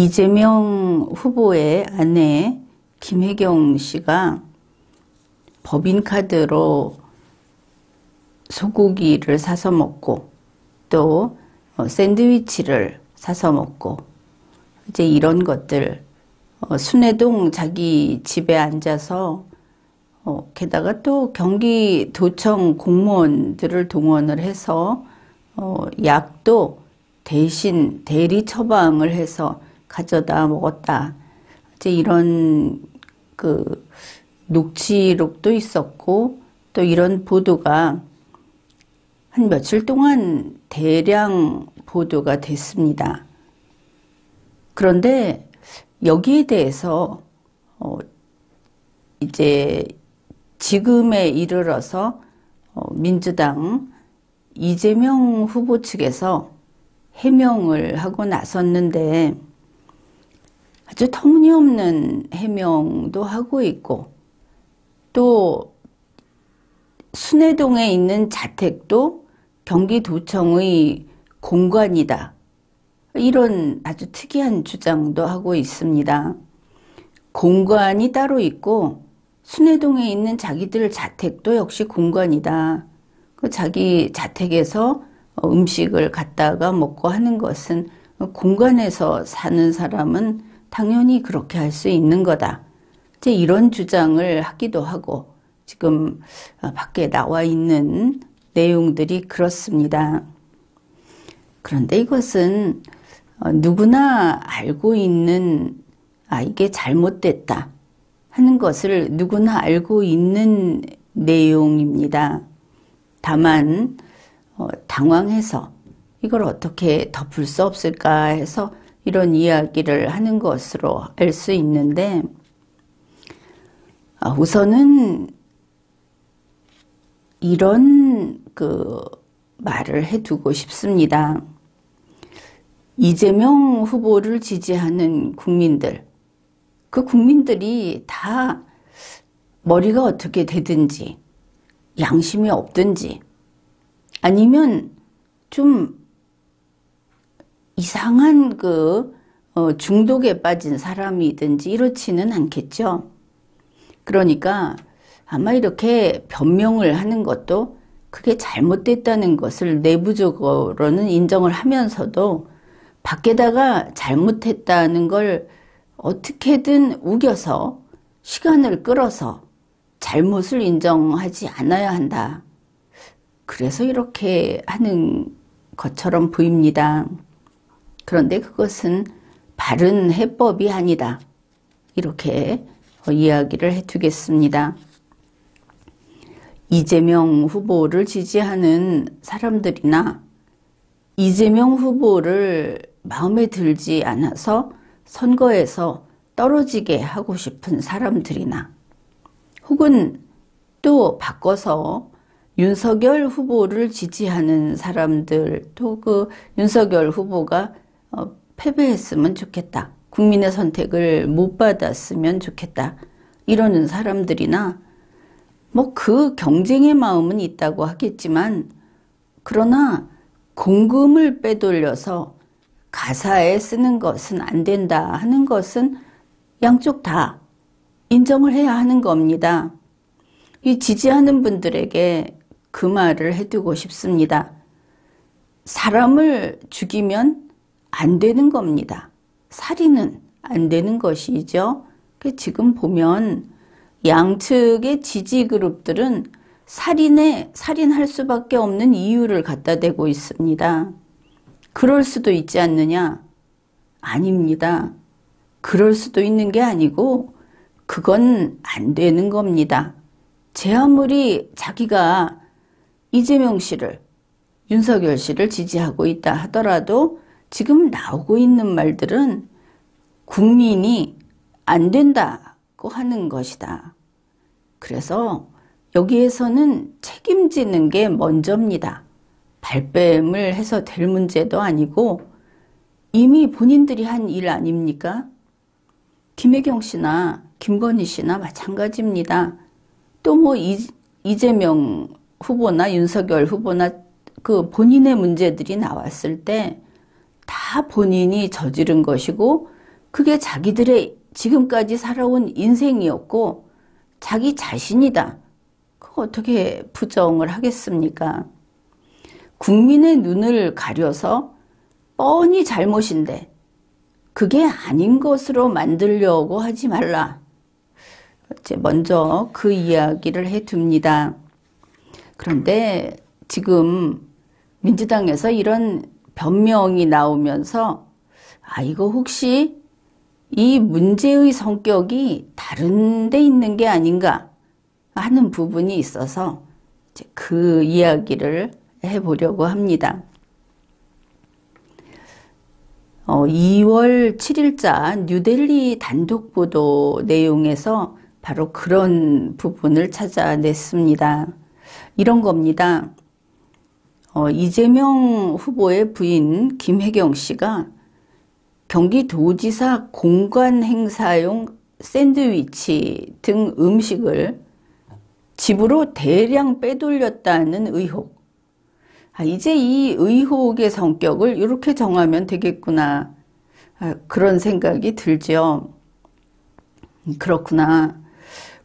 이재명 후보의 아내 김혜경 씨가 법인카드로 소고기를 사서 먹고 또 샌드위치를 사서 먹고 이제 이런 것들 순회동 자기 집에 앉아서 게다가 또 경기도청 공무원들을 동원을 해서 약도 대신 대리 처방을 해서 가져다 먹었다. 이제 이런 녹취록도 있었고 또 이런 보도가 한 며칠 동안 대량 보도가 됐습니다. 그런데 여기에 대해서 이제 지금에 이르러서 민주당 이재명 후보 측에서 해명을 하고 나섰는데 아주 터무니없는 해명도 하고 있고 또 순회동에 있는 자택도 경기도청의 공간이다. 이런 아주 특이한 주장도 하고 있습니다. 공간이 따로 있고 순회동에 있는 자기들 자택도 역시 공간이다. 자기 자택에서 음식을 갖다가 먹고 하는 것은 공간에서 사는 사람은 당연히 그렇게 할 수 있는 거다. 이제 이런 주장을 하기도 하고 지금 밖에 나와 있는 내용들이 그렇습니다. 그런데 이것은 누구나 알고 있는 이게 잘못됐다 하는 것을 누구나 알고 있는 내용입니다. 다만 당황해서 이걸 어떻게 덮을 수 없을까 해서 이런 이야기를 하는 것으로 알 수 있는데 우선은 이런 말을 해두고 싶습니다. 이재명 후보를 지지하는 국민들, 그 국민들이 다 머리가 어떻게 되든지 양심이 없든지 아니면 좀 이상한 중독에 빠진 사람이든지 이렇지는 않겠죠. 그러니까 아마 이렇게 변명을 하는 것도 그게 잘못됐다는 것을 내부적으로는 인정을 하면서도 밖에다가 잘못했다는 걸 어떻게든 우겨서 시간을 끌어서 잘못을 인정하지 않아야 한다. 그래서 이렇게 하는 것처럼 보입니다. 그런데 그것은 바른 해법이 아니다. 이렇게 이야기를 해두겠습니다. 이재명 후보를 지지하는 사람들이나 이재명 후보를 마음에 들지 않아서 선거에서 떨어지게 하고 싶은 사람들이나 혹은 또 바꿔서 윤석열 후보를 지지하는 사람들 또 윤석열 후보가 패배했으면 좋겠다. 국민의 선택을 못 받았으면 좋겠다. 이러는 사람들이나 그 경쟁의 마음은 있다고 하겠지만 그러나 공금을 빼돌려서 가사에 쓰는 것은 안 된다 하는 것은 양쪽 다 인정을 해야 하는 겁니다. 이 지지하는 분들에게 그 말을 해두고 싶습니다. 사람을 죽이면 안 되는 겁니다. 살인은 안 되는 것이죠. 지금 보면 양측의 지지 그룹들은 살인할 수밖에 없는 이유를 갖다 대고 있습니다. 그럴 수도 있지 않느냐? 아닙니다. 그럴 수도 있는 게 아니고 그건 안 되는 겁니다. 제 아무리 자기가 이재명 씨를, 윤석열 씨를 지지하고 있다 하더라도 지금 나오고 있는 말들은 국민이 안 된다고 하는 것이다. 그래서 여기에서는 책임지는 게 먼저입니다. 발뺌을 해서 될 문제도 아니고 이미 본인들이 한 일 아닙니까? 김혜경 씨나 김건희 씨나 마찬가지입니다. 또 이재명 후보나 윤석열 후보나 본인의 문제들이 나왔을 때 다 본인이 저지른 것이고 그게 자기들의 지금까지 살아온 인생이었고 자기 자신이다. 그거 어떻게 부정을 하겠습니까? 국민의 눈을 가려서 뻔히 잘못인데 그게 아닌 것으로 만들려고 하지 말라. 이제 먼저 그 이야기를 해둡니다. 그런데 지금 민주당에서 이런 변명이 나오면서 이거 혹시 이 문제의 성격이 다른 데 있는 게 아닌가 하는 부분이 있어서 이제 그 이야기를 해보려고 합니다. 2월 7일자 뉴델리 단독 보도 내용에서 바로 그런 부분을 찾아냈습니다. 이런 겁니다. 이재명 후보의 부인 김혜경 씨가 경기도지사 공관 행사용 샌드위치 등 음식을 집으로 대량 빼돌렸다는 의혹. 이제 이 의혹의 성격을 이렇게 정하면 되겠구나. 그런 생각이 들죠. 그렇구나.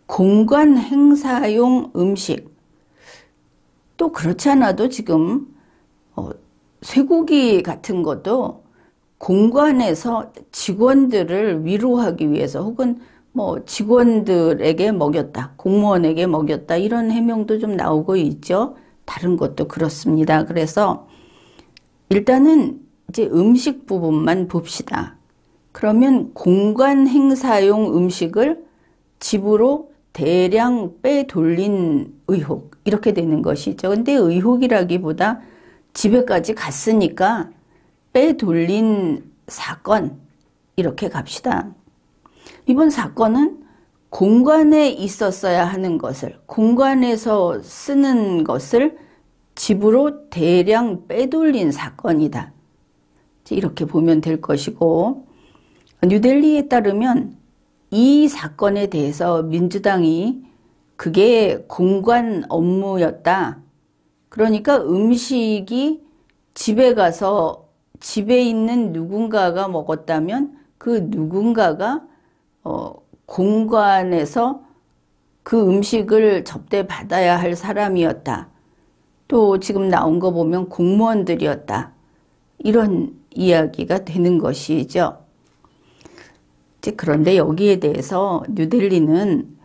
공관 행사용 음식. 또 그렇지 않아도 지금 쇠고기 같은 것도 공관에서 직원들을 위로하기 위해서 혹은 뭐 직원들에게 먹였다, 공무원에게 먹였다 이런 해명도 좀 나오고 있죠. 다른 것도 그렇습니다. 그래서 일단은 이제 음식 부분만 봅시다. 그러면 공관 행사용 음식을 집으로 대량 빼돌린 의혹 이렇게 되는 것이죠. 근데 의혹이라기보다 집에까지 갔으니까 빼돌린 사건 이렇게 갑시다. 이번 사건은 공관에 있었어야 하는 것을 공관에서 쓰는 것을 집으로 대량 빼돌린 사건이다. 이렇게 보면 될 것이고 뉴델리에 따르면 이 사건에 대해서 민주당이 그게 공관 업무였다. 그러니까 음식이 집에 가서 집에 있는 누군가가 먹었다면 그 누군가가 공관에서 그 음식을 접대받아야 할 사람이었다. 또 지금 나온 거 보면 공무원들이었다. 이런 이야기가 되는 것이죠. 그런데 여기에 대해서 뉴델리는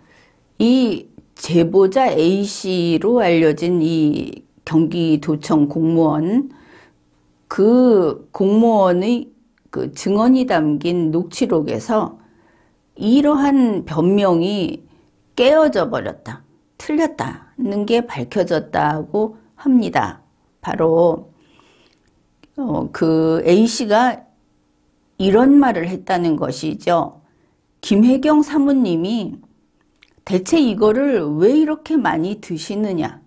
이 제보자 A씨로 알려진 이 경기도청 공무원, 그 공무원의 그 증언이 담긴 녹취록에서 이러한 변명이 깨어져 버렸다, 틀렸다는 게 밝혀졌다고 합니다. 바로 그 A씨가 이런 말을 했다는 것이죠. 김혜경 사모님이 대체 이거를 왜 이렇게 많이 드시느냐.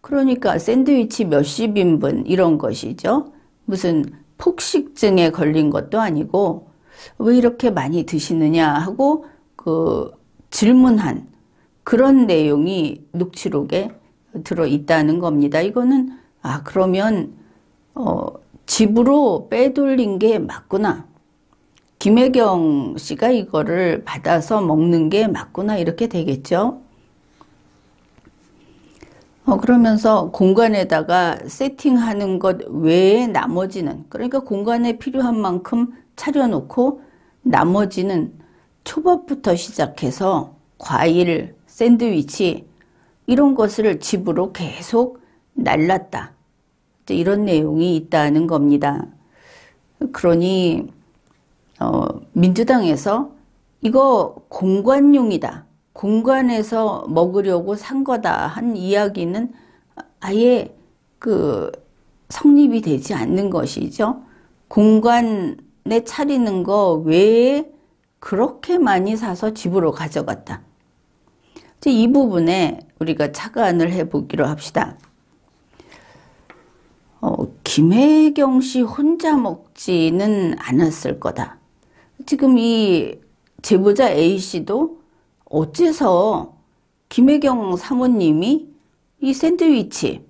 그러니까 샌드위치 몇십 인분 이런 것이죠. 무슨 폭식증에 걸린 것도 아니고 왜 이렇게 많이 드시느냐 하고 그 질문한 그런 내용이 녹취록에 들어있다는 겁니다. 이거는 그러면 집으로 빼돌린 게 맞구나. 김혜경 씨가 이거를 받아서 먹는 게 맞구나 이렇게 되겠죠. 그러면서 공간에다가 세팅하는 것 외에 나머지는 그러니까 공간에 필요한 만큼 차려놓고 나머지는 초밥부터 시작해서 과일, 샌드위치 이런 것을 집으로 계속 날랐다. 이런 내용이 있다는 겁니다. 그러니 민주당에서 이거 공관용이다. 공관에서 먹으려고 산 거다 한 이야기는 아예 그 성립이 되지 않는 것이죠. 공관에 차리는 거 외에 그렇게 많이 사서 집으로 가져갔다. 이 부분에 우리가 착안을 해보기로 합시다. 김혜경 씨 혼자 먹지는 않았을 거다. 지금 이 제보자 A씨도 어째서 김혜경 사모님이 이 샌드위치,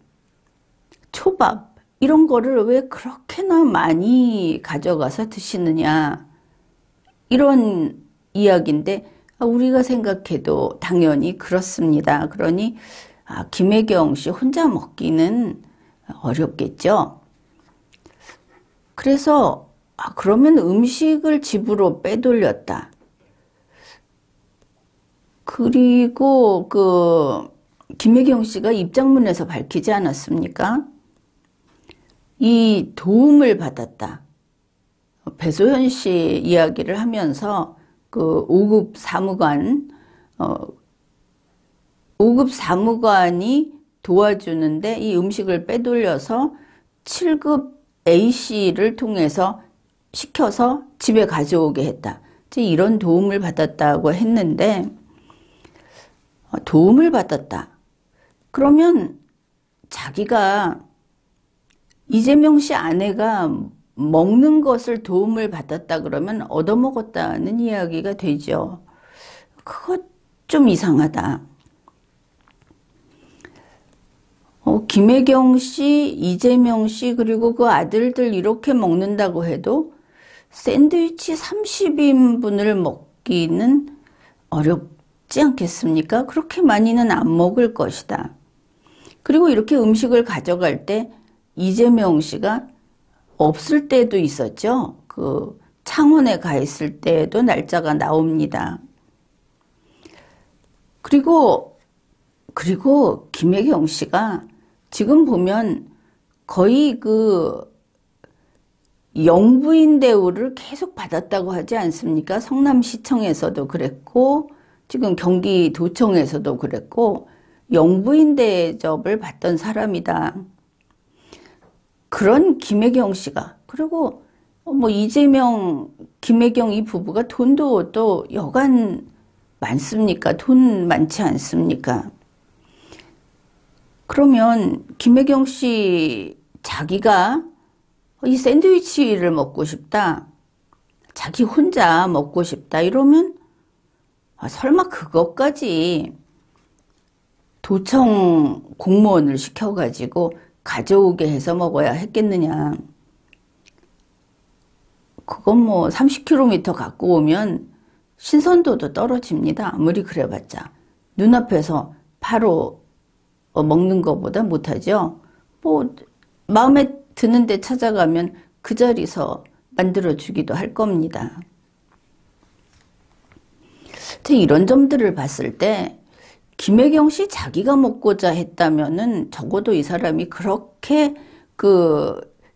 초밥 이런 거를 왜 그렇게나 많이 가져가서 드시느냐 이런 이야기인데 우리가 생각해도 당연히 그렇습니다. 그러니 김혜경 씨 혼자 먹기는 어렵겠죠. 그래서 그러면 음식을 집으로 빼돌렸다. 그리고 김혜경 씨가 입장문에서 밝히지 않았습니까? 이 도움을 받았다. 배소연 씨 이야기를 하면서 5급 사무관이 도와주는데 이 음식을 빼돌려서 7급 A씨를 통해서 시켜서 집에 가져오게 했다. 이런 도움을 받았다고 했는데, 도움을 받았다. 그러면 자기가 이재명 씨 아내가 먹는 것을 도움을 받았다 그러면 얻어먹었다는 이야기가 되죠. 그거 좀 이상하다. 김혜경 씨, 이재명 씨 그리고 그 아들들 이렇게 먹는다고 해도 샌드위치 30인분을 먹기는 어렵지 않겠습니까? 그렇게 많이는 안 먹을 것이다. 그리고 이렇게 음식을 가져갈 때 이재명 씨가 없을 때도 있었죠. 창원에 가 있을 때도 날짜가 나옵니다. 그리고 김혜경 씨가 지금 보면 거의 영부인 대우를 계속 받았다고 하지 않습니까? 성남시청에서도 그랬고 지금 경기도청에서도 그랬고 영부인 대접을 받던 사람이다. 그런 김혜경 씨가 그리고 이재명, 김혜경 이 부부가 돈도 또 여간 많습니까? 돈 많지 않습니까? 그러면 김혜경 씨 자기가 이 샌드위치를 먹고 싶다. 자기 혼자 먹고 싶다. 이러면 설마 그것까지 도청 공무원을 시켜가지고 가져오게 해서 먹어야 했겠느냐. 그건 30km 갖고 오면 신선도도 떨어집니다. 아무리 그래봤자. 눈앞에서 바로 먹는 것보다 못하죠. 마음에 드는 데 찾아가면 그 자리에서 만들어주기도 할 겁니다. 이런 점들을 봤을 때 김혜경 씨 자기가 먹고자 했다면은 적어도 이 사람이 그렇게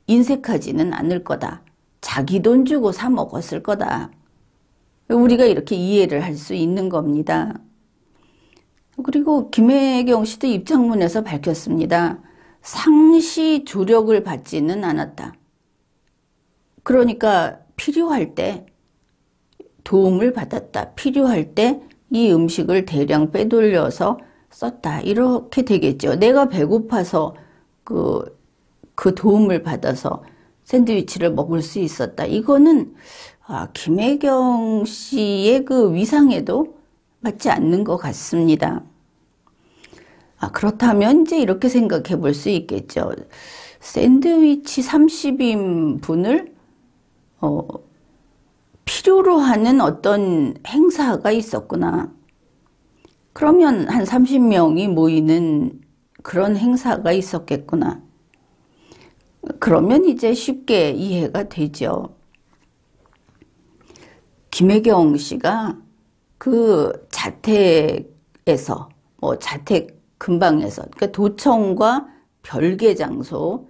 인색하지는 않을 거다. 자기 돈 주고 사 먹었을 거다. 우리가 이렇게 이해를 할 수 있는 겁니다. 그리고 김혜경 씨도 입장문에서 밝혔습니다. 상시 조력을 받지는 않았다. 그러니까 필요할 때 도움을 받았다. 필요할 때 이 음식을 대량 빼돌려서 썼다. 이렇게 되겠죠. 내가 배고파서 그 도움을 받아서 샌드위치를 먹을 수 있었다. 이거는 김혜경 씨의 위상에도 맞지 않는 것 같습니다. 그렇다면 이제 이렇게 생각해 볼 수 있겠죠. 샌드위치 30인분을 필요로 하는 어떤 행사가 있었구나. 그러면 한 30명이 모이는 그런 행사가 있었겠구나. 그러면 이제 쉽게 이해가 되죠. 김혜경 씨가 자택에서, 자택 근방에서, 그러니까 도청과 별개 장소,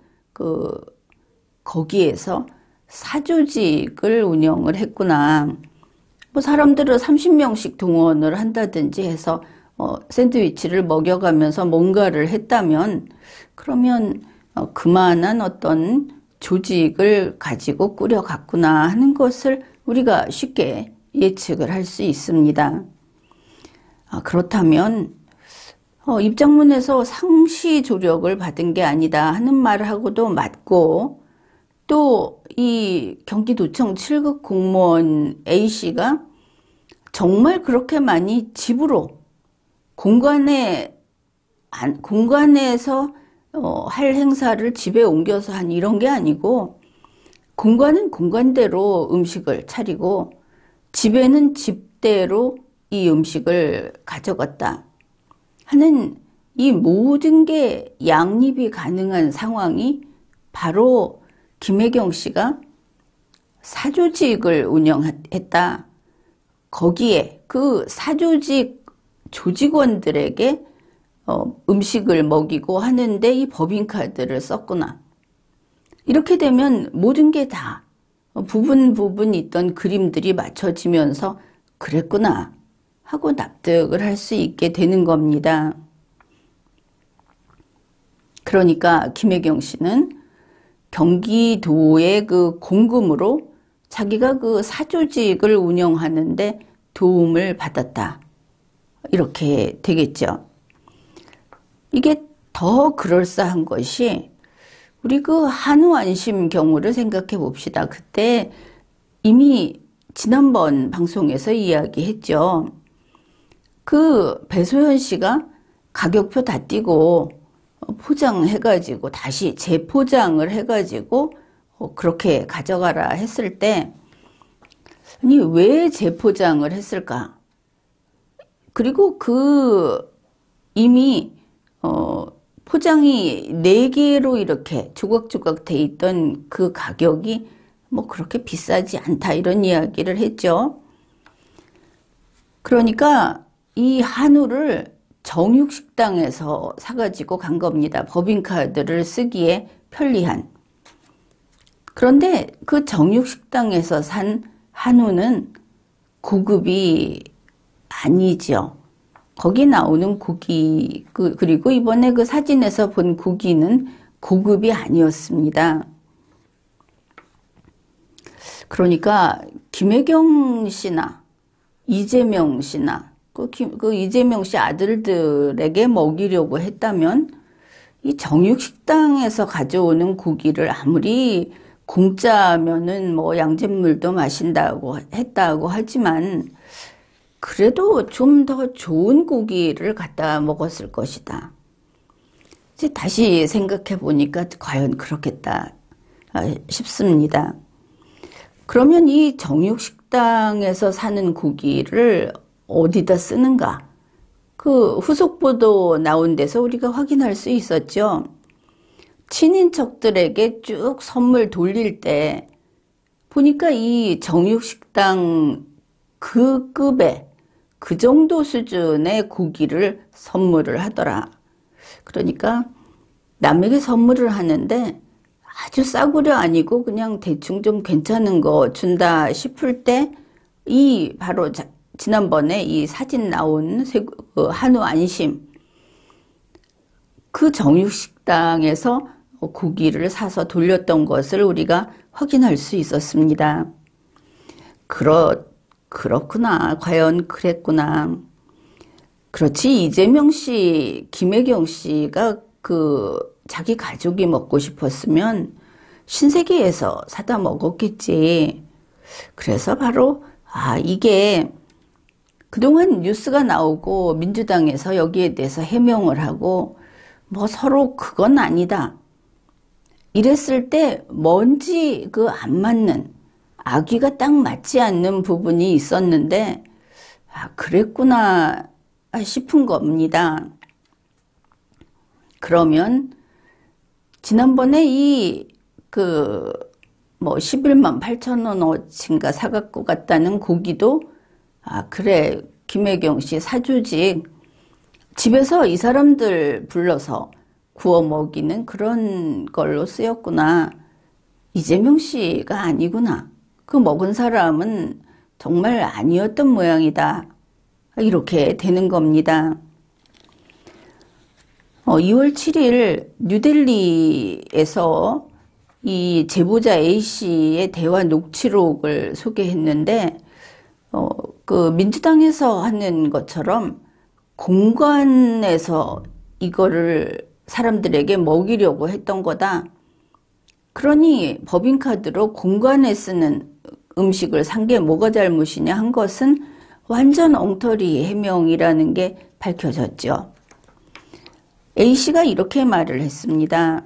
거기에서 사조직을 운영을 했구나. 사람들을 30명씩 동원을 한다든지 해서 샌드위치를 먹여가면서 뭔가를 했다면, 그러면 그만한 어떤 조직을 가지고 꾸려갔구나 하는 것을 우리가 쉽게 예측을 할 수 있습니다. 그렇다면 입장문에서 상시 조력을 받은 게 아니다 하는 말하고도 맞고, 또 이 경기도청 7급 공무원 A씨가 정말 그렇게 많이 집으로 공간에서 할 행사를 집에 옮겨서 한 이런 게 아니고, 공간은 공간대로 음식을 차리고 집에는 집대로 이 음식을 가져갔다 하는 이 모든 게 양립이 가능한 상황이 바로 김혜경 씨가 사조직을 운영했다. 거기에 그 사조직 조직원들에게 음식을 먹이고 하는데 이 법인카드를 썼구나. 이렇게 되면 모든 게 다 부분 있던 그림들이 맞춰지면서 그랬구나 하고 납득을 할 수 있게 되는 겁니다. 그러니까 김혜경 씨는 경기도의 그 공금으로 자기가 그 사조직을 운영하는데 도움을 받았다. 이렇게 되겠죠. 이게 더 그럴싸한 것이 우리 그 한우안심 경우를 생각해 봅시다. 그때 이미 지난번 방송에서 이야기했죠. 그 배소연 씨가 가격표 다 띄고 포장해가지고 다시 재포장을 해가지고 그렇게 가져가라 했을 때 아니 왜 재포장을 했을까? 그리고 그 이미 포장이 4개로 이렇게 조각조각 돼 있던 그 가격이 뭐 그렇게 비싸지 않다 이런 이야기를 했죠. 그러니까 이 한우를 정육식당에서 사가지고 간 겁니다. 법인카드를 쓰기에 편리한. 그런데 그 정육식당에서 산 한우는 고급이 아니죠. 거기 나오는 고기, 그리고 이번에 그 사진에서 본 고기는 고급이 아니었습니다. 그러니까 김혜경 씨나 이재명 씨나 그 이재명 씨 아들들에게 먹이려고 했다면 이 정육식당에서 가져오는 고기를 아무리 공짜면은 뭐 양잿물도 마신다고 했다고 하지만 그래도 좀 더 좋은 고기를 갖다 먹었을 것이다. 이제 다시 생각해 보니까 과연 그렇겠다 싶습니다. 그러면 이 정육식당에서 사는 고기를 어디다 쓰는가? 그 후속 보도 나온 데서 우리가 확인할 수 있었죠. 친인척들에게 쭉 선물 돌릴 때 보니까 이 정육식당 그 급의 그 정도 수준의 고기를 선물을 하더라. 그러니까 남에게 선물을 하는데 아주 싸구려 아니고 그냥 대충 좀 괜찮은 거 준다 싶을 때 이 바로 지난번에 이 사진 나온 한우 안심 그 정육식당에서 고기를 사서 돌렸던 것을 우리가 확인할 수 있었습니다. 그렇구나. 과연 그랬구나. 그렇지. 이재명 씨, 김혜경 씨가 자기 가족이 먹고 싶었으면 신세계에서 사다 먹었겠지. 그래서 바로 이게 그동안 뉴스가 나오고 민주당에서 여기에 대해서 해명을 하고 뭐 서로 그건 아니다. 이랬을 때 뭔지 안 맞는 아귀가 딱 맞지 않는 부분이 있었는데 그랬구나 싶은 겁니다. 그러면 지난번에 11만 8천 원어치인가 사갖고 갔다는 고기도 그래 김혜경 씨 사조직 집에서 이 사람들 불러서 구워 먹이는 그런 걸로 쓰였구나. 이재명 씨가 아니구나. 그 먹은 사람은 정말 아니었던 모양이다. 이렇게 되는 겁니다. 2월 7일 뉴델리에서 이 제보자 A씨의 대화 녹취록을 소개했는데 그 민주당에서 하는 것처럼 공관에서 이거를 사람들에게 먹이려고 했던 거다. 그러니 법인카드로 공관에 쓰는 음식을 산 게 뭐가 잘못이냐 한 것은 완전 엉터리 해명이라는 게 밝혀졌죠. A씨가 이렇게 말을 했습니다.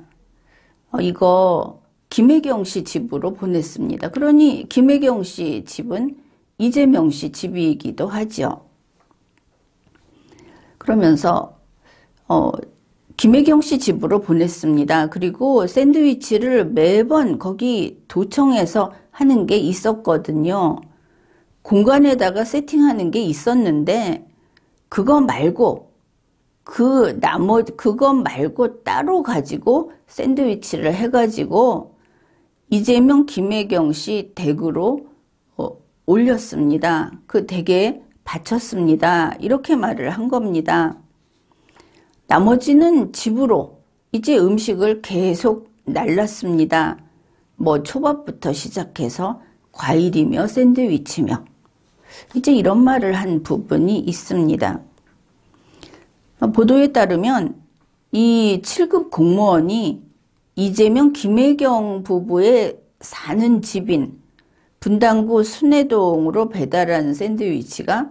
이거 김혜경 씨 집으로 보냈습니다. 그러니 김혜경 씨 집은 이재명 씨 집이기도 하죠. 그러면서 김혜경 씨 집으로 보냈습니다. 그리고 샌드위치를 매번 거기 도청에서 하는 게 있었거든요. 공간에다가 세팅하는 게 있었는데 그거 말고 그거 말고 따로 가지고 샌드위치를 해가지고 이재명 김혜경 씨 댁으로 올렸습니다. 그 댁에 바쳤습니다. 이렇게 말을 한 겁니다. 나머지는 집으로 이제 음식을 계속 날랐습니다. 뭐 초밥부터 시작해서 과일이며 샌드위치며 이제 이런 말을 한 부분이 있습니다. 보도에 따르면 이 7급 공무원이 이재명 김혜경 부부의 사는 집인 분당구 순회동으로 배달한 샌드위치가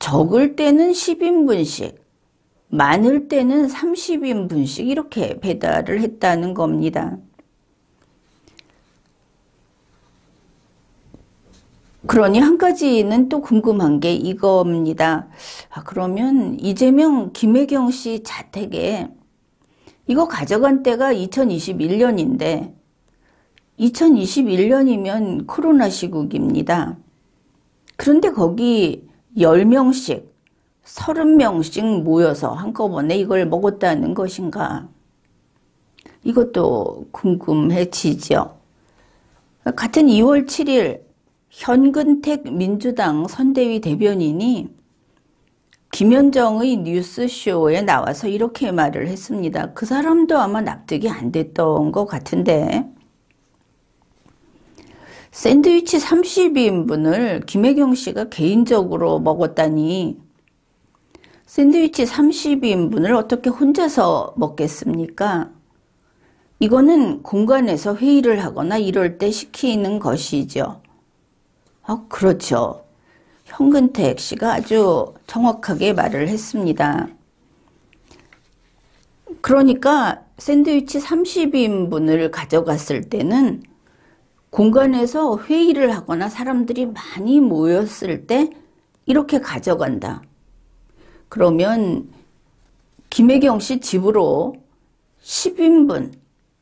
적을 때는 10인분씩, 많을 때는 30인분씩 이렇게 배달을 했다는 겁니다. 그러니 한 가지는 또 궁금한 게 이겁니다. 그러면 이재명 김혜경 씨 자택에 이거 가져간 때가 2021년인데 2021년이면 코로나 시국입니다. 그런데 거기 10명씩, 30명씩 모여서 한꺼번에 이걸 먹었다는 것인가? 이것도 궁금해지죠. 같은 2월 7일 현근택 민주당 선대위 대변인이 김현정의 뉴스쇼에 나와서 이렇게 말을 했습니다. 그 사람도 아마 납득이 안 됐던 것 같은데 샌드위치 30인분을 김혜경 씨가 개인적으로 먹었다니 샌드위치 30인분을 어떻게 혼자서 먹겠습니까? 이거는 공간에서 회의를 하거나 이럴 때 시키는 것이죠. 그렇죠. 현근택 씨가 아주 정확하게 말을 했습니다. 그러니까 샌드위치 30인분을 가져갔을 때는 공간에서 회의를 하거나 사람들이 많이 모였을 때 이렇게 가져간다. 그러면 김혜경 씨 집으로 10인분,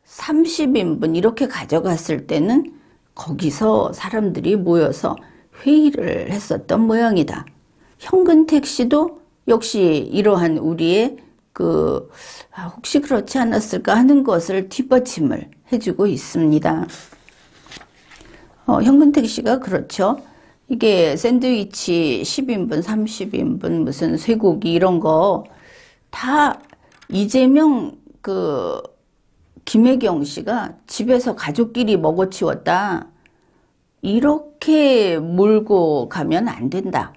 30인분 이렇게 가져갔을 때는 거기서 사람들이 모여서 회의를 했었던 모양이다. 현근택 씨도 역시 이러한 우리의 혹시 그렇지 않았을까 하는 것을 뒷받침을 해주고 있습니다. 현근택 씨가 그렇죠. 이게 샌드위치 10인분, 30인분, 무슨 쇠고기 이런 거 다 이재명 김혜경 씨가 집에서 가족끼리 먹어치웠다. 이렇게 몰고 가면 안 된다.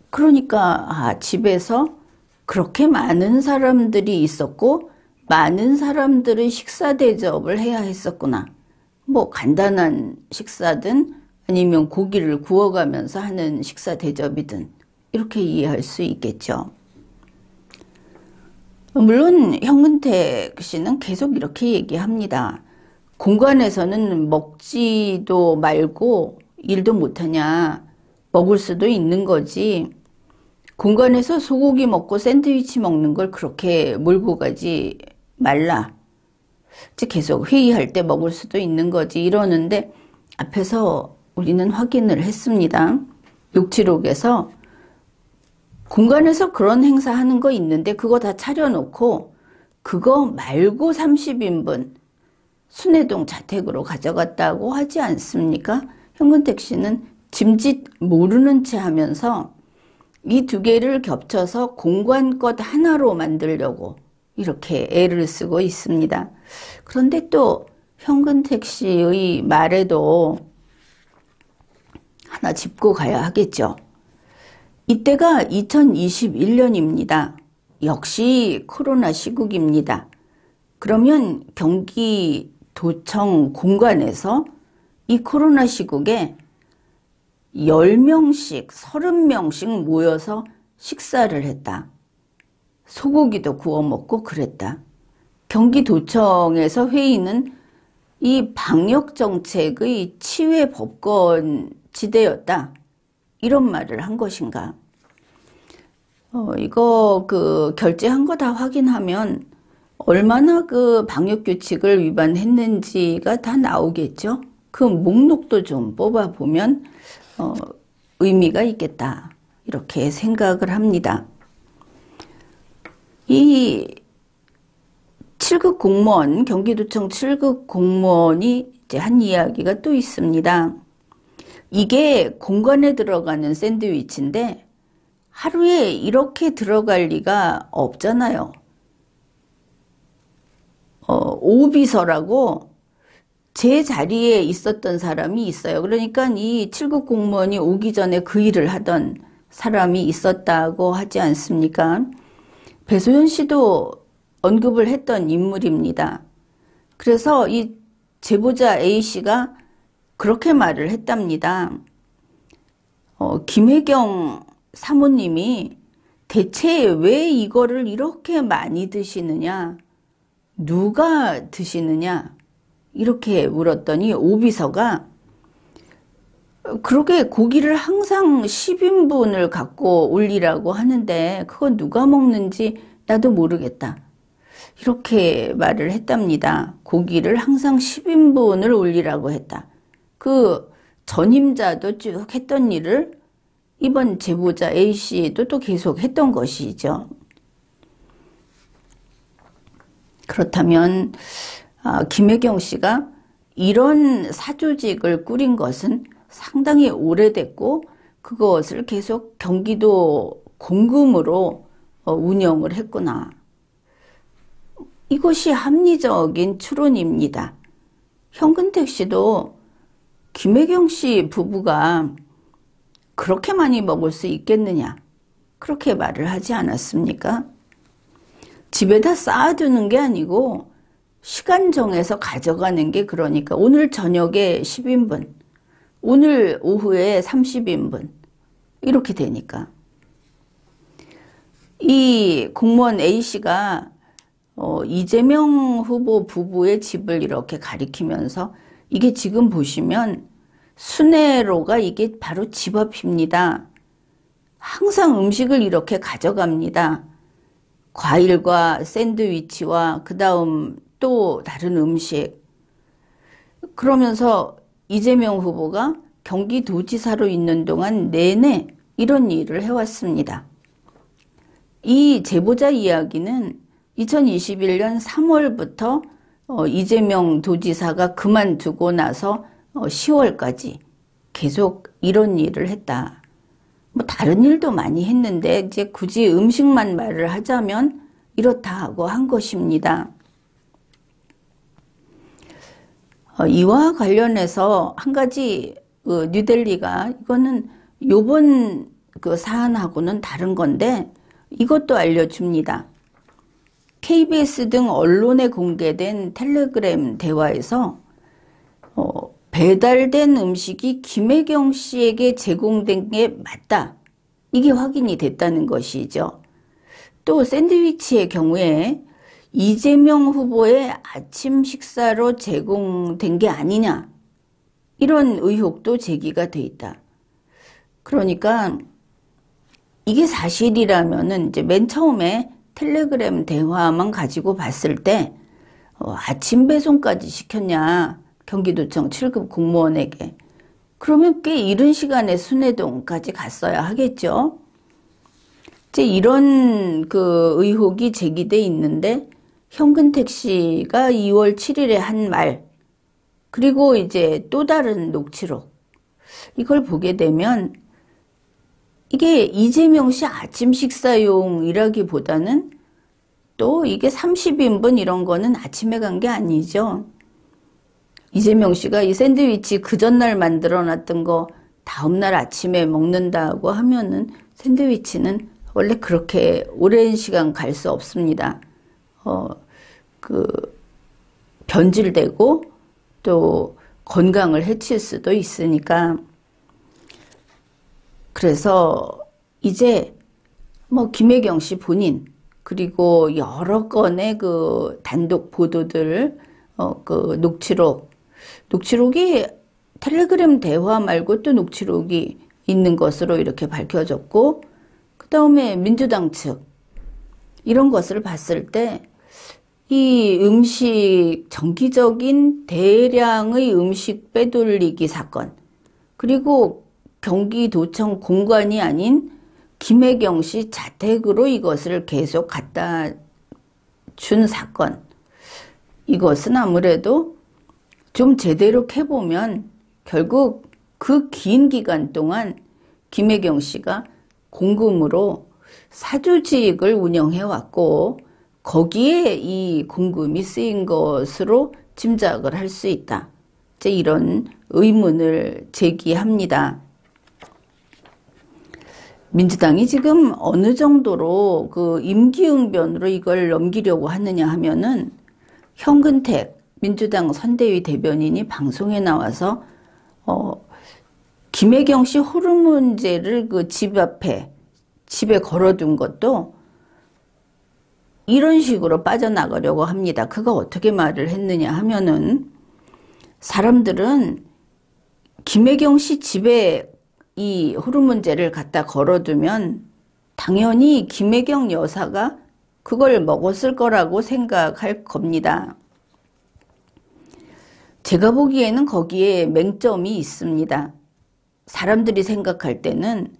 그러니까 집에서 그렇게 많은 사람들이 있었고 많은 사람들의 식사 대접을 해야 했었구나. 뭐 간단한 식사든 아니면 고기를 구워가면서 하는 식사 대접이든 이렇게 이해할 수 있겠죠. 물론 현근택 씨는 계속 이렇게 얘기합니다. 공간에서는 먹지도 말고 일도 못하냐. 먹을 수도 있는 거지. 공간에서 소고기 먹고 샌드위치 먹는 걸 그렇게 몰고 가지 말라. 계속 회의할 때 먹을 수도 있는 거지 이러는데 앞에서 우리는 확인을 했습니다. 녹취록에서 공간에서 그런 행사하는 거 있는데 그거 다 차려놓고 그거 말고 30인분 순회동 자택으로 가져갔다고 하지 않습니까? 현근택 씨는 짐짓 모르는 채 하면서 이 두 개를 겹쳐서 공관것 하나로 만들려고 이렇게 애를 쓰고 있습니다. 그런데 또 현근택 씨의 말에도 하나 짚고 가야 하겠죠. 이때가 2021년입니다. 역시 코로나 시국입니다. 그러면 경기도청 공관에서 이 코로나 시국에 10명씩, 30명씩 모여서 식사를 했다. 소고기도 구워 먹고 그랬다. 경기도청에서 회의는 이 방역 정책의 치외 법권 지대였다. 이런 말을 한 것인가? 이거 결제한 거 다 확인하면 얼마나 방역 규칙을 위반했는지가 다 나오겠죠. 그 목록도 좀 뽑아보면 의미가 있겠다. 이렇게 생각을 합니다. 이 7급 공무원, 경기도청 7급 공무원이 이제 한 이야기가 또 있습니다. 이게 공간에 들어가는 샌드위치인데 하루에 이렇게 들어갈 리가 없잖아요. 오비서라고 제 자리에 있었던 사람이 있어요. 그러니까 이 7급 공무원이 오기 전에 그 일을 하던 사람이 있었다고 하지 않습니까? 배소연 씨도 언급을 했던 인물입니다. 그래서 이 제보자 A씨가 그렇게 말을 했답니다. 김혜경 사모님이 대체 왜 이거를 이렇게 많이 드시느냐? 누가 드시느냐? 이렇게 물었더니 오비서가 그렇게 고기를 항상 10인분을 갖고 올리라고 하는데 그건 누가 먹는지 나도 모르겠다. 이렇게 말을 했답니다. 고기를 항상 10인분을 올리라고 했다. 그 전임자도 쭉 했던 일을 이번 제보자 A씨도 또 계속 했던 것이죠. 그렇다면 김혜경 씨가 이런 사조직을 꾸린 것은 상당히 오래됐고 그것을 계속 경기도 공금으로 운영을 했구나. 이것이 합리적인 추론입니다. 현근택 씨도 김혜경 씨 부부가 그렇게 많이 먹을 수 있겠느냐 그렇게 말을 하지 않았습니까? 집에다 쌓아두는 게 아니고 시간 정해서 가져가는 게 그러니까 오늘 저녁에 10인분, 오늘 오후에 30인분 이렇게 되니까 이 공무원 A씨가 이재명 후보 부부의 집을 이렇게 가리키면서 이게 지금 보시면 순회로가 이게 바로 집 앞입니다. 항상 음식을 이렇게 가져갑니다. 과일과 샌드위치와 그 다음 또 다른 음식. 그러면서 이재명 후보가 경기도지사로 있는 동안 내내 이런 일을 해왔습니다. 이 제보자 이야기는 2021년 3월부터 이재명 도지사가 그만두고 나서 10월까지 계속 이런 일을 했다. 뭐 다른 일도 많이 했는데 이제 굳이 음식만 말을 하자면 이렇다 하고 한 것입니다. 이와 관련해서 한 가지 뉴델리가 이거는 요번 그 사안하고는 다른 건데 이것도 알려줍니다. KBS 등 언론에 공개된 텔레그램 대화에서 배달된 음식이 김혜경 씨에게 제공된 게 맞다. 이게 확인이 됐다는 것이죠. 또 샌드위치의 경우에 이재명 후보의 아침 식사로 제공된 게 아니냐. 이런 의혹도 제기가 돼 있다. 그러니까 이게 사실이라면은 이제 맨 처음에 텔레그램 대화만 가지고 봤을 때 아침 배송까지 시켰냐. 경기도청 7급 공무원에게. 그러면 꽤 이른 시간에 순회동까지 갔어야 하겠죠. 이제 이런 그 의혹이 제기돼 있는데 현근택 씨가 2월 7일에 한 말, 그리고 이제 또 다른 녹취록, 이걸 보게 되면 이게 이재명 씨 아침 식사용이라기보다는 또 이게 30인분 이런 거는 아침에 간 게 아니죠. 이재명 씨가 이 샌드위치 그 전날 만들어 놨던 거 다음날 아침에 먹는다고 하면은 샌드위치는 원래 그렇게 오랜 시간 갈 수 없습니다. 변질되고 또 건강을 해칠 수도 있으니까. 그래서 이제 뭐 김혜경 씨 본인 그리고 여러 건의 그 단독 보도들 그 녹취록 녹취록이 텔레그램 대화 말고 또 녹취록이 있는 것으로 이렇게 밝혀졌고, 그 다음에 민주당 측 이런 것을 봤을 때 이 음식, 정기적인 대량의 음식 빼돌리기 사건, 그리고 경기도청 공관이 아닌 김혜경 씨 자택으로 이것을 계속 갖다 준 사건, 이것은 아무래도 좀 제대로 캐보면 결국 그 긴 기간 동안 김혜경 씨가 공금으로 사조직을 운영해왔고, 거기에 이 공금이 쓰인 것으로 짐작을 할 수 있다. 이제 이런 의문을 제기합니다. 민주당이 지금 어느 정도로 그 임기응변으로 이걸 넘기려고 하느냐 하면은, 현근택 민주당 선대위 대변인이 방송에 나와서 김혜경 씨 호르몬제를 그 집에 걸어둔 것도 이런 식으로 빠져나가려고 합니다. 그가 어떻게 말을 했느냐 하면은, 사람들은 김혜경 씨 집에 이 호르몬제를 갖다 걸어두면 당연히 김혜경 여사가 그걸 먹었을 거라고 생각할 겁니다. 제가 보기에는 거기에 맹점이 있습니다. 사람들이 생각할 때는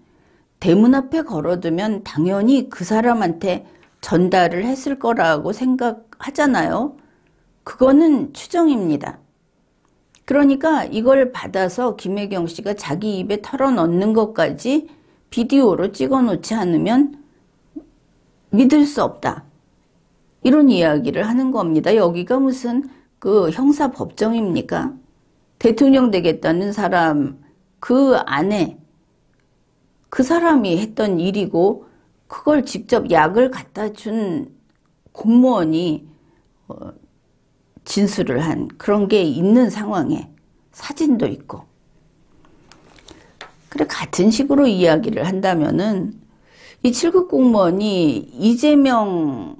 대문 앞에 걸어두면 당연히 그 사람한테 전달을 했을 거라고 생각하잖아요. 그거는 추정입니다. 그러니까 이걸 받아서 김혜경 씨가 자기 입에 털어넣는 것까지 비디오로 찍어놓지 않으면 믿을 수 없다. 이런 이야기를 하는 겁니다. 여기가 무슨 그 형사법정입니까? 대통령 되겠다는 사람 그 안에 그 사람이 했던 일이고, 그걸 직접 약을 갖다 준 공무원이 진술을 한 그런 게 있는 상황에 사진도 있고. 그래, 같은 식으로 이야기를 한다면은 이 7급 공무원이 이재명,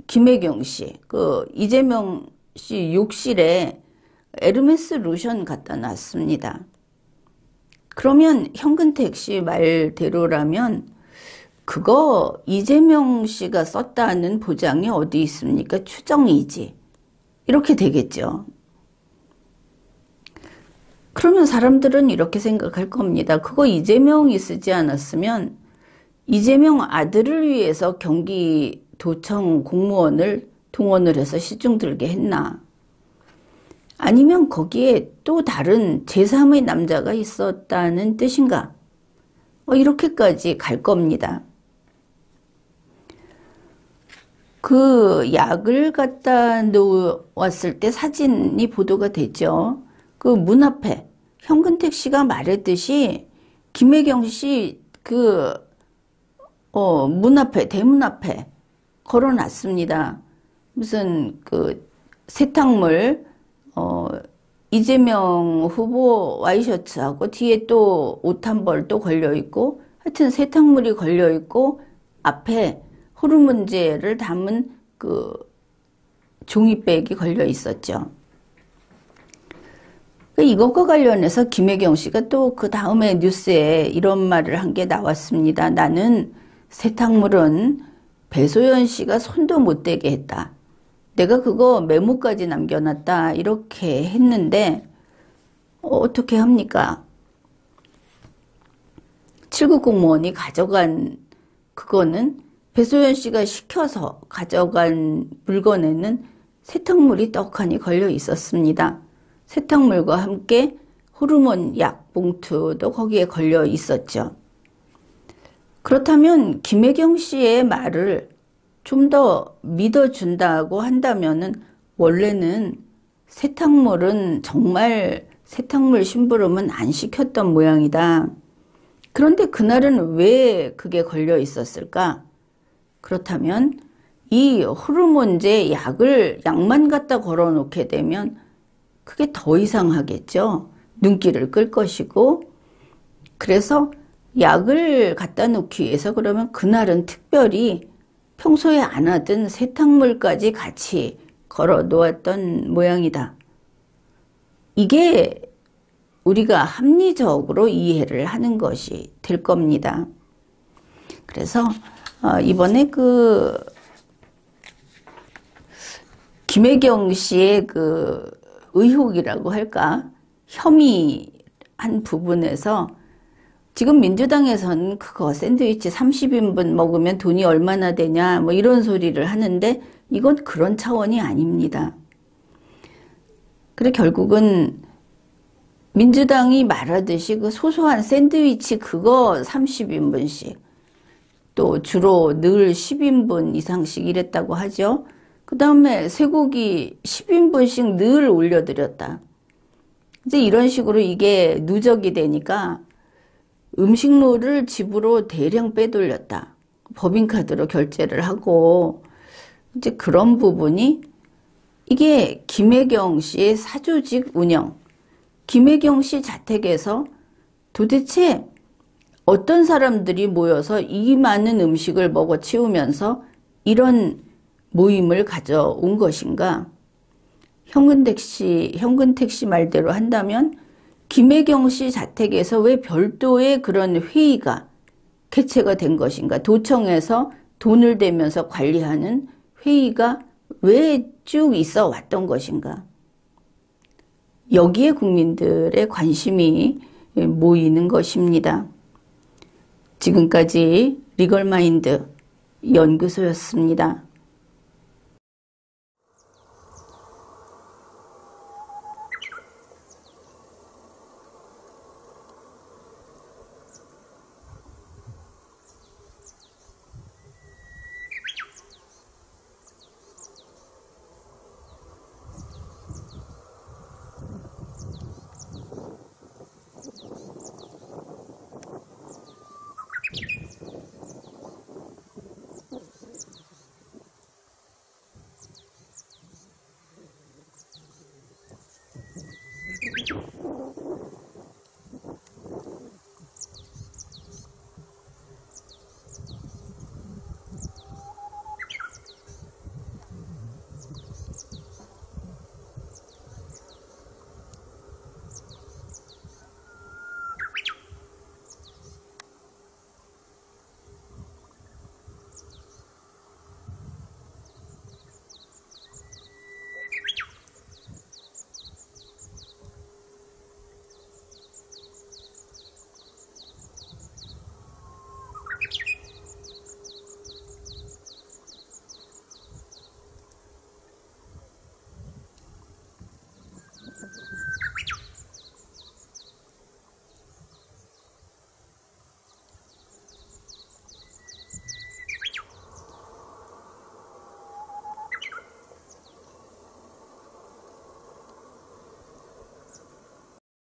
김혜경 씨, 그 이재명 씨 욕실에 에르메스 로션 갖다 놨습니다. 그러면 현근택 씨 말대로라면 그거 이재명 씨가 썼다는 보장이 어디 있습니까? 추정이지. 이렇게 되겠죠. 그러면 사람들은 이렇게 생각할 겁니다. 그거 이재명이 쓰지 않았으면 이재명 아들을 위해서 경기도청 공무원을 동원을 해서 시중 들게 했나? 아니면 거기에 또 다른 제3의 남자가 있었다는 뜻인가? 이렇게까지 갈 겁니다. 그 약을 갖다 놓았을 때 사진이 보도가 됐죠. 그 문 앞에 현근택 씨가 말했듯이 김혜경 씨 그 문 앞에, 대문 앞에 걸어놨습니다. 무슨 그 세탁물 이재명 후보 와이셔츠하고 뒤에 또 옷 한 벌 또 걸려 있고, 하여튼 세탁물이 걸려 있고, 앞에 호르몬제를 담은 그 종이백이 걸려 있었죠. 이것과 관련해서 김혜경 씨가 또 그 다음에 뉴스에 이런 말을 한 게 나왔습니다. 나는 세탁물은 배소연 씨가 손도 못 대게 했다. 내가 그거 메모까지 남겨놨다. 이렇게 했는데 어떻게 합니까? 7급 공무원이 가져간 그거는 배소연 씨가 시켜서 가져간 물건에는 세탁물이 떡하니 걸려 있었습니다. 세탁물과 함께 호르몬 약 봉투도 거기에 걸려 있었죠. 그렇다면 김혜경 씨의 말을 좀 더 믿어준다고 한다면은 원래는 세탁물은 정말 세탁물 심부름은 안 시켰던 모양이다. 그런데 그날은 왜 그게 걸려 있었을까? 그렇다면 이 호르몬제 약만 갖다 걸어놓게 되면 그게 더 이상하겠죠. 눈길을 끌 것이고, 그래서 약을 갖다 놓기 위해서 그러면 그날은 특별히 평소에 안 하던 세탁물까지 같이 걸어 놓았던 모양이다. 이게 우리가 합리적으로 이해를 하는 것이 될 겁니다. 그래서 이번에 그 김혜경 씨의 그 의혹이라고 할까, 혐의한 부분에서 지금 민주당에서는 그거 샌드위치 30인분 먹으면 돈이 얼마나 되냐 뭐 이런 소리를 하는데 이건 그런 차원이 아닙니다. 그래 결국은 민주당이 말하듯이 그 소소한 샌드위치 그거 30인분씩, 또 주로 늘 10인분 이상씩 이랬다고 하죠. 그 다음에 쇠고기 10인분씩 늘 올려드렸다. 이제 이런 식으로 이게 누적이 되니까 음식료를 집으로 대량 빼돌렸다. 법인카드로 결제를 하고, 이제 그런 부분이 이게 김혜경 씨의 사조직 운영, 김혜경 씨 자택에서 도대체 어떤 사람들이 모여서 이 많은 음식을 먹어 치우면서 이런 모임을 가져온 것인가? 현근택 씨 말대로 한다면 김혜경 씨 자택에서 왜 별도의 그런 회의가 개최가 된 것인가? 도청에서 돈을 대면서 관리하는 회의가 왜 쭉 있어 왔던 것인가? 여기에 국민들의 관심이 모이는 것입니다. 지금까지 리걸마인드 연구소였습니다.